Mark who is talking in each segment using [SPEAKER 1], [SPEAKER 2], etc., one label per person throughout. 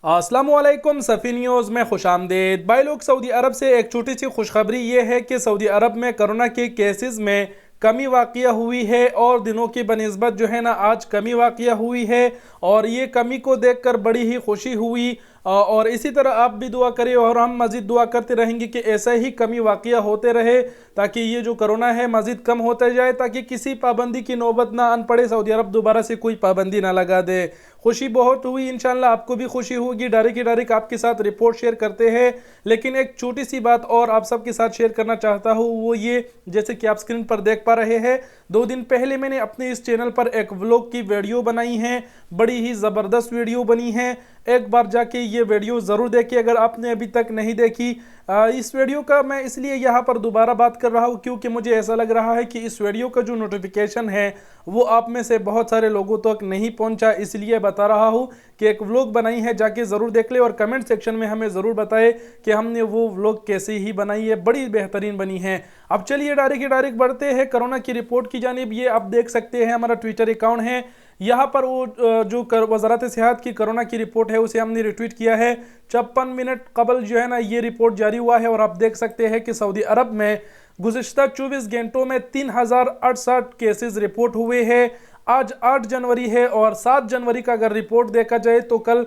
[SPEAKER 1] अस्सलाम वालेकुम सफ़ी न्यूज़ में खुशामदीद। भाई लोग, सऊदी अरब से एक छोटी सी खुशखबरी ये है कि सऊदी अरब में कोरोना के केसेस में कमी वाक़या हुई है और दिनों की बनिस्बत जो है ना आज कमी वाक़या हुई है और ये कमी को देखकर बड़ी ही खुशी हुई। और इसी तरह आप भी दुआ करें और हम मज़ीद दुआ करते रहेंगे कि ऐसा ही कमी वाक़या होते रहे ताकि ये जो कोरोना है मज़ीद कम होता जाए, ताकि किसी पाबंदी की नौबत ना आन पड़े, सऊदी अरब दोबारा से कोई पाबंदी ना लगा दे। खुशी बहुत हुई, इंशाल्लाह आपको भी खुशी होगी। डायरेक्ट आपके साथ रिपोर्ट शेयर करते हैं, लेकिन एक छोटी सी बात और आप सबके साथ शेयर करना चाहता हूँ, वो ये जैसे कि आप स्क्रीन पर देख पा रहे हैं, 2 दिन पहले मैंने अपने इस चैनल पर एक व्लॉग की वीडियो बनाई है। बड़ी ही ज़बरदस्त वीडियो बनी है, एक बार जाके ये वीडियो ज़रूर देखिए अगर आपने अभी तक नहीं देखी। इस वीडियो का मैं इसलिए यहाँ पर दोबारा बात कर रहा हूँ क्योंकि मुझे ऐसा लग रहा है कि इस वीडियो का जो नोटिफिकेशन है वो आप में से बहुत सारे लोगों तक नहीं पहुँचा, इसलिए बता रहा हूँ कि एक व्लॉग बनाई है, जाके ज़रूर देख ले और कमेंट सेक्शन में हमें ज़रूर बताए कि हमने वो व्लॉग कैसे ही बनाई है, बड़ी बेहतरीन बनी है। अब चलिए डायरेक्ट बढ़ते हैं कोरोना की रिपोर्ट की जानिब। ये आप देख सकते हैं हमारा ट्विटर अकाउंट है, यहाँ पर वो जो वज़ारत सेहत की कोरोना की रिपोर्ट है उसे हमने रिट्वीट किया है। 56 मिनट कबल जो है ना ये रिपोर्ट जारी हुआ है और आप देख सकते हैं कि सऊदी अरब में गुज़िश्ता 24 घंटों में 3068 केसेस रिपोर्ट हुए हैं। आज 8 जनवरी है और 7 जनवरी का अगर रिपोर्ट देखा जाए तो कल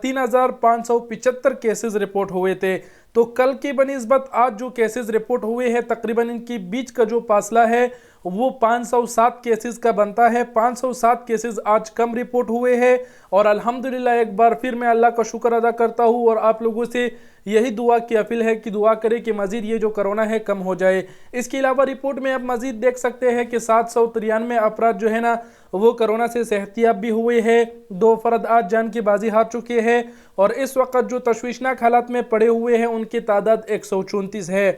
[SPEAKER 1] 3575 केसेस रिपोर्ट हुए थे। तो कल की बनिस्बत आज जो केसेस रिपोर्ट हुए हैं तकरीबन इनकी बीच का जो फासला है वो 507 केसेस का बनता है। 507 केसेस आज कम रिपोर्ट हुए हैं और अल्हम्दुलिल्लाह एक बार फिर मैं अल्लाह का शुक्र अदा करता हूँ और आप लोगों से यही दुआ की अपील है कि दुआ करें कि मज़ीद ये जो कोरोना है कम हो जाए। इसके अलावा रिपोर्ट में आप मज़ीद देख सकते हैं कि 793 अफराद जो है ना वो कोरोना से सेहतियाब भी हुए हैं। 2 फर्द आज जान की बाजी हार चुके हैं और इस वक्त जो तशवीशनाक हालात में पड़े हुए हैं उनकी तादाद 134 है।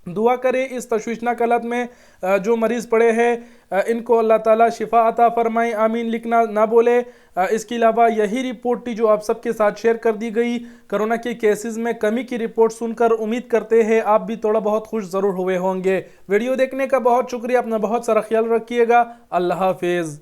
[SPEAKER 1] दुआ करें इस तशवीशनाक हालत में जो मरीज़ पड़े हैं इनको अल्लाह ताला शिफा अता फरमाए, आमीन लिखना ना बोले। इसके अलावा यही रिपोर्ट थी जो आप सबके साथ शेयर कर दी गई। कोरोना के केसेस में कमी की रिपोर्ट सुनकर उम्मीद करते हैं आप भी थोड़ा बहुत खुश ज़रूर हुए होंगे। वीडियो देखने का बहुत शुक्रिया, अपना बहुत सारा ख्याल रखिएगा। अल्लाह हाफिज़।